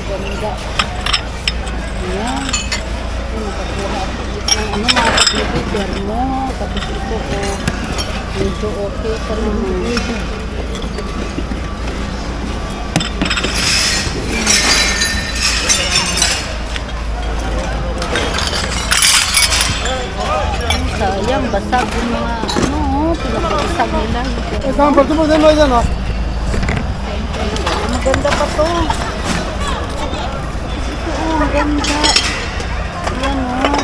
Ganda. Ayan. Nakakuha ako dito ng ano mga kapibigyan mo. Tapos ito ko. Medyo okay pa naman. Sayang, basag yung mga ano, pinapabasag nila. Sampai mo din mo dyan, oh. Maganda pa to. Oo, maganda. Ayan, oh.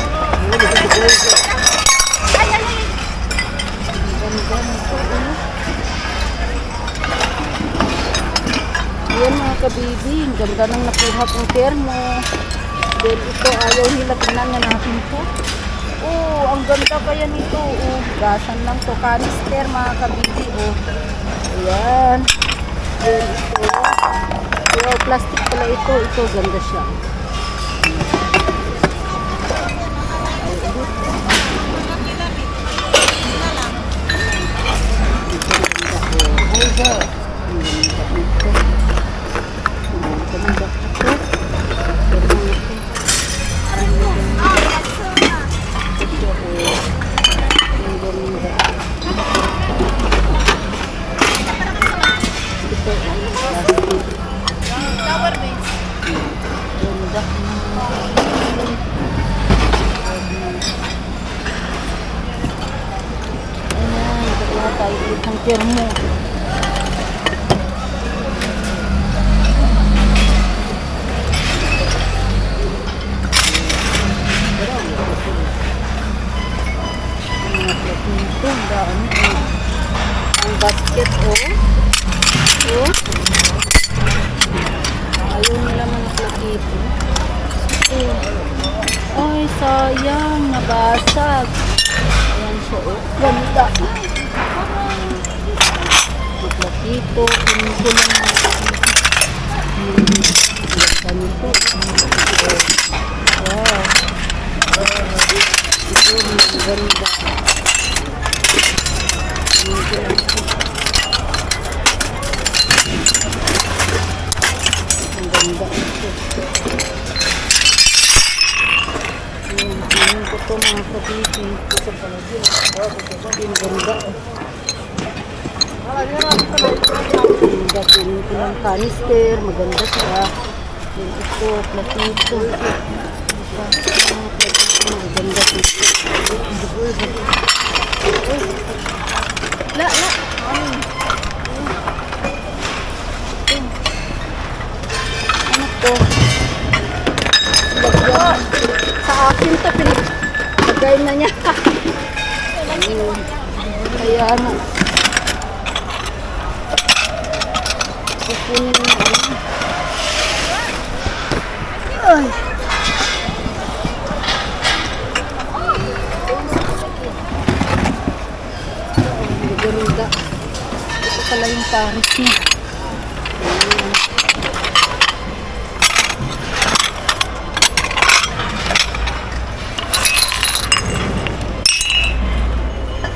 Maganda nito, oh. Ayan mga kabibi, ang ganda nang nakuha kong termo. Then ito, ayaw nila, tingnan nga natin po. Oh, ang ganda kaya nito. Oh, gasan lang to. Canister mga kabibi. Oh. Ayan. Then ito. Oh, plastic pala ito. Ito, ganda siya. Tayo isang termo. Ang basket, oh. Oh. Ayaw nila mga plakito. Oh. Ay, sayang. Nabasag. Ayan siya, oh. Ganda. Plakito, kunin ko lang ganito. Wow. Ito, maganda. Ang ganda ito. Kunin ko ito mga kabitin. Ito pala din. Ang ganda. Maganda po nito ng canister, maganda siya. Ito, platito. Maganda po. La. Ano to? Lagyan. Sa akin to, pinagay na niya. Kaya ano. Kukunin mo ano. Ay. Maganda. Ito pala yung pares niya.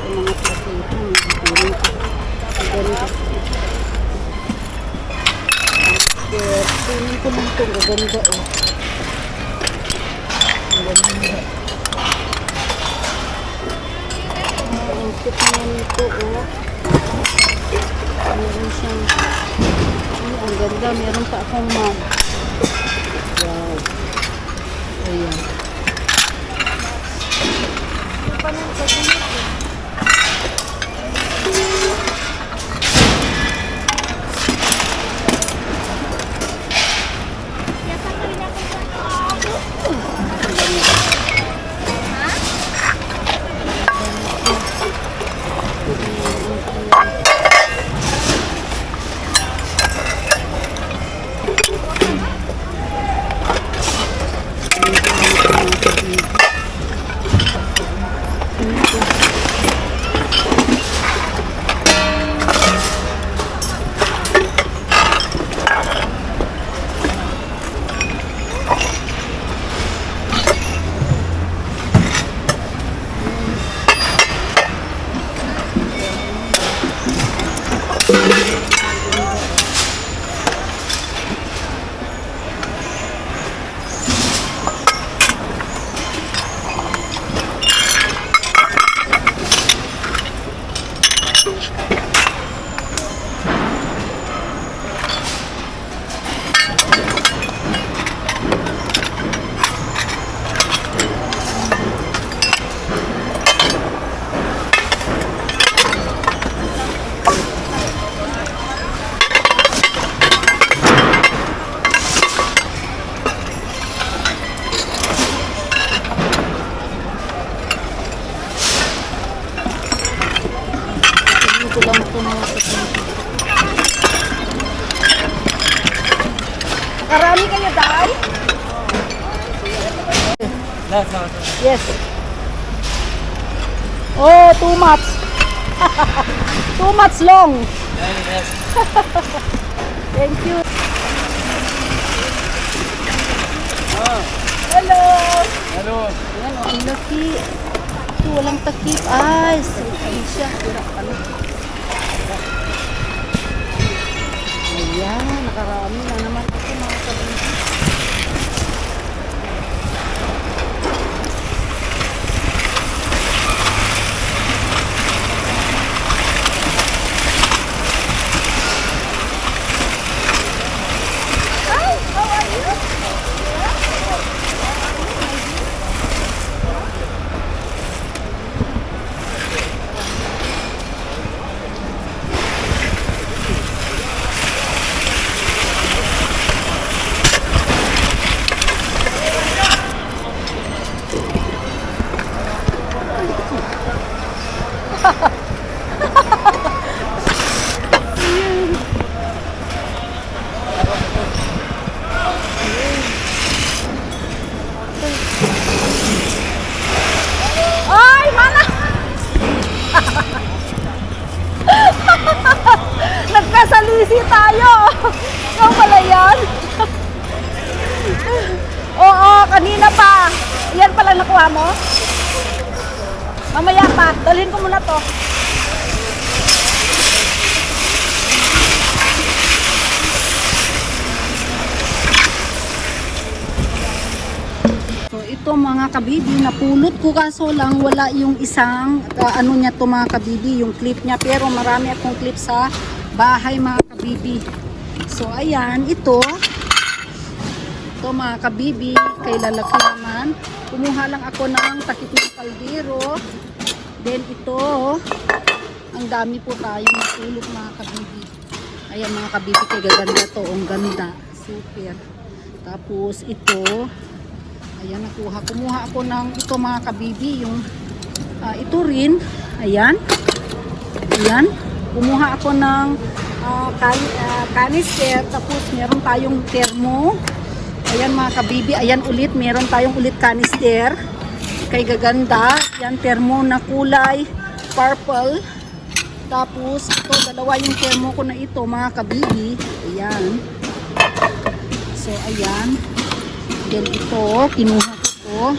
Mga platito. Maganda. Kunin ko lang ito. Gaganda, oh. Ang ganda. Ang cute niya nito, oh. Meron siyang ang ganda. Meron pa akong mug. Wow. Ayan. Thank you. Nakarami kayo, Day? Yes. Oh, too much. Too much long. Thank you. Hello. Hello. Ayan, oh, ang laki. Ito, walang takip. Ay, ano siya? Ano? Ayan, nakarami na naman ako mga kabibig. Hi, how are you? Ay, mana? Nagkasalisi tayo. Ikaw pala yan? Oo, kanina pa. Yan pala nakuha mo? Mamaya pa. Dalhin ko muna to. So ito mga kabibi, napulot ko kaso lang wala yung isang ano niya to mga kabibi, yung clip niya, pero marami akong clip sa bahay mga kabibi. So ayan, ito mga kabibi, kay lalaki naman. Kumuha lang ako ng takip ng kaldero. Then ito, ang dami po tayong napulot mga kabibi. Ayan mga kabibi, kay gaganda to, ang ganda, super. Tapos ito, ayan, kumuha ako ng ito mga kabibi, yung ito rin, ayan, kumuha ako ng canister, tapos meron tayong thermo, ayan mga kabibi, ayan ulit, meron tayong ulit canister, kay gaganda, yan thermo na kulay purple, tapos ito, dalawa yung thermo ko na ito mga kabibi, ayan, so ayan. Then ito, kinuha ko to.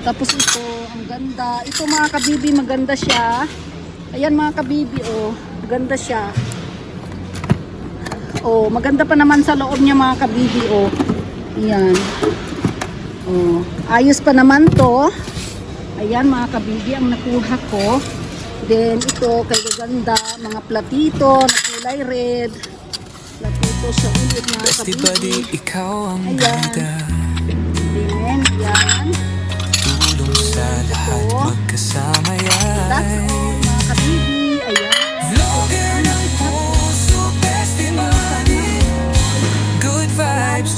Tapos ito, ang ganda. Ito mga kabibi, maganda siya. Ayan mga kabibi, oh. Maganda siya. Oh, maganda pa naman sa loob niya mga kabibi, oh. Ayan. Oh, ayos pa naman to. Ayan mga kabibi, ang nakuha ko. Then ito, kay gaganda, mga platito na kulay red. Platito siya ulit mga kabibi. Ikaw ang ayan. ganda. Then, yan. Tulong sa lahat magkasama That's yan. all, mga kabibi. Ayan. Vlogger ng puso, festival. Good vibes,